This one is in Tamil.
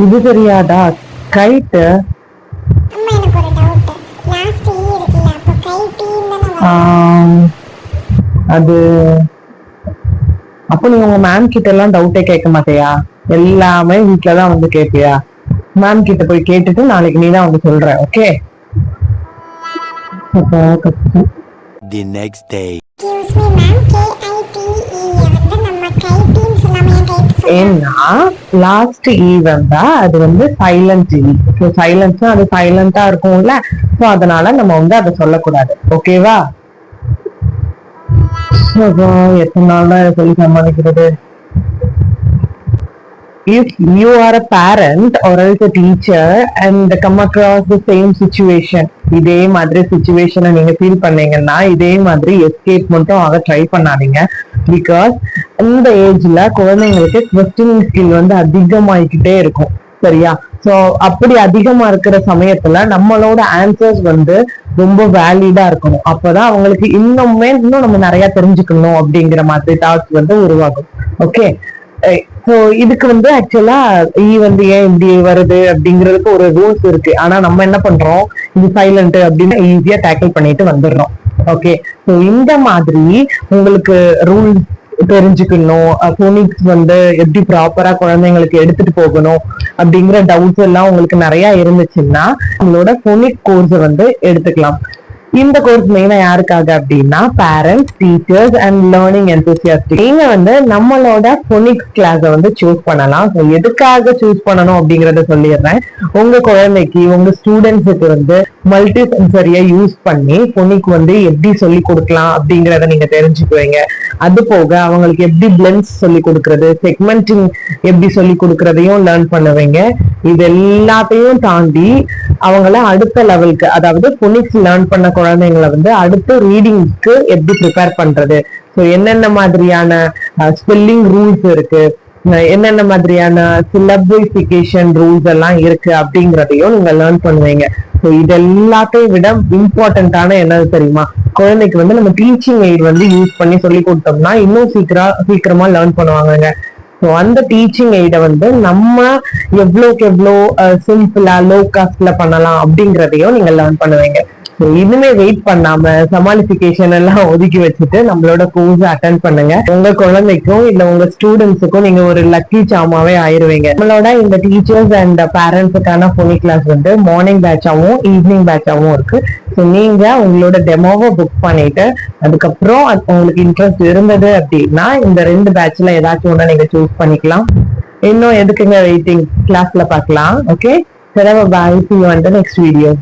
இது தெரியாதா? கைட்டு அது அப்ப நீ உங்க மேம் கிட்ட எல்லாம் டவுட்டே கேட்க மாட்டியா? எல்லாமே வீட்டுலதான் வந்து கேட்பியா? மேம் கிட்ட போய் கேட்டுட்டு நாளைக்கு நீதான் வந்து சொல்ற. ஓகே? The next day. ஏன்னா லாஸ்ட் ஈ வந்தா அது வந்து சைலண்ட் ஈ. சைலன்ஸ்னா அது சைலண்டா இருக்கும்ல, சோ அதனால நம்ம வந்து அதை சொல்லக்கூடாது. ஓகேவா? எத்தனை நாள் தான் சொல்லி சமாளிக்கிறது? If you are a parent or else a teacher and come across the same situation, இதே மாதிரி சிச்சுவேஷனை நீங்க ஃபீல் பண்ணீங்கன்னா இதே மாதிரி எஸ்கேப் மட்டும் ஆக ட்ரை பண்ணாதீங்க. பிகாஸ் இந்த ஏஜ்ல குழந்தைங்களுக்கு கொஸ்டினிங் ஸ்கில் வந்து அதிகமாயிக்கிட்டே இருக்கும். சரியா? சோ அப்படி அதிகமா இருக்கிற சமயத்துல நம்மளோட ஆன்சர்ஸ் வந்து ரொம்ப வேலிடா இருக்கணும். அப்பதான் அவங்களுக்கு இன்னும் நம்ம நிறைய தெரிஞ்சுக்கணும் அப்படிங்கிற மாதிரி தாட்ஸ் வந்து உருவாகும். ஓகே? சோ இதுக்கு வந்து ஆக்சுவலா வந்து ஏன் இப்படி வருது அப்படிங்கிறதுக்கு ஒரு ரூல்ஸ் இருக்கு. ஆனா நம்ம என்ன பண்றோம், இது சைலண்ட் அப்படின்னு ஈஸியா டேக்கிள் பண்ணிட்டு வந்துடுறோம். ஓகே? சோ இந்த மாதிரி உங்களுக்கு ரூல் தெரிஞ்சுக்கணும், போனிக்ஸ் வந்து எப்படி ப்ராப்பரா குழந்தைங்களுக்கு எடுத்துட்டு போகணும் அப்படிங்கிற டவுட்ஸ் எல்லாம் உங்களுக்கு நிறைய இருந்துச்சுன்னா உங்களோட போனிக் கோர்ஸ் வந்து எடுத்துக்கலாம். இந்த கோர்ஸ் மெயினா யாருக்காக அப்படின்னா parents, teachers and learning enthusiast. நீங்க வந்து நம்மளோட போனிக்ஸ் கிளாஸ வந்து சூஸ் பண்ணலாம். ஸோ எதுக்காக சூஸ் பண்ணணும் அப்படிங்கறத சொல்லிடுறேன். உங்க குழந்தைக்கு, உங்க ஸ்டூடெண்ட்ஸுக்கு வந்து மல்டி சென்சரியை யூஸ் பண்ணி போனிக் வந்து எப்படி சொல்லி கொடுக்கலாம் அப்படிங்கறத நீங்க தெரிஞ்சுக்குவீங்க. அது போக அவங்களுக்கு எப்படி பிளெண்ட்ஸ் சொல்லி கொடுக்கறது, செக்மெண்டிங் எப்படி சொல்லி கொடுக்கறதையும் லேர்ன் பண்ணுவீங்க. இது எல்லாத்தையும் தாண்டி அவங்கள அடுத்த லெவலுக்கு, அதாவது போனிக்ஸ் லேர்ன் பண்ண குழந்தைங்களை வந்து அடுத்த ரீடிங்க்கு எப்படி ப்ரிப்பேர் பண்றது, ஸோ என்னென்ன மாதிரியான ஸ்பெல்லிங் ரூல்ஸ் இருக்கு, என்னென்ன மாதிரியான சிலபிஃபிகேஷன் ரூல்ஸ் எல்லாம் இருக்கு அப்படிங்கிறதையும் நீங்க லேர்ன் பண்ணுவீங்க. ஸோ இது எல்லாத்தையும் விட இம்பார்ட்டன்டான என்னது தெரியுமா, குழந்தைக்கு வந்து நம்ம டீச்சிங் எய்ட் வந்து யூஸ் பண்ணி சொல்லி கொடுத்தோம்னா இன்னும் சீக்கிரமா லேர்ன் பண்ணுவாங்க. ஸோ அந்த டீச்சிங் எய்ட வந்து நம்ம எவ்வளோக்கு எவ்வளோ சிம்பிளா லோ காஸ்ட்ல பண்ணலாம் அப்படிங்கிறதையும் நீங்க லேர்ன் பண்ணுவீங்க. இனிமே வெயிட் பண்ணாம சமாளிபிகேஷன் எல்லாம் ஒதுக்கி வச்சுட்டு நம்மளோட கோர்ஸ் அட்டென்ட் பண்ணுங்க. உங்க குழந்தைக்கும் இல்ல உங்க ஸ்டூடெண்ட்ஸுக்கும் நீங்க ஒரு லக்கி சாமாவே ஆயிருவீங்க. நம்மளோட இந்த டீச்சர்ஸ் அண்ட் பேரண்ட்ஸுக்கான போனிக் கிளாஸ் வந்து மார்னிங் பேட்சாவும் ஈவினிங் பேட்சாவும் இருக்கு. ஸோ நீங்க உங்களோட டெமோவை புக் பண்ணிட்டு அதுக்கப்புறம் உங்களுக்கு இன்ட்ரெஸ்ட் இருந்தது அப்படின்னா இந்த 2 பேட்ச்ல ஏதாச்சும் ஒண்ணு நீங்க சூஸ் பண்ணிக்கலாம். இன்னும் எதுக்குங்க வெயிட்டிங்? கிளாஸ்ல பார்க்கலாம். ஓகே, சரி, பாய். See you on the next video.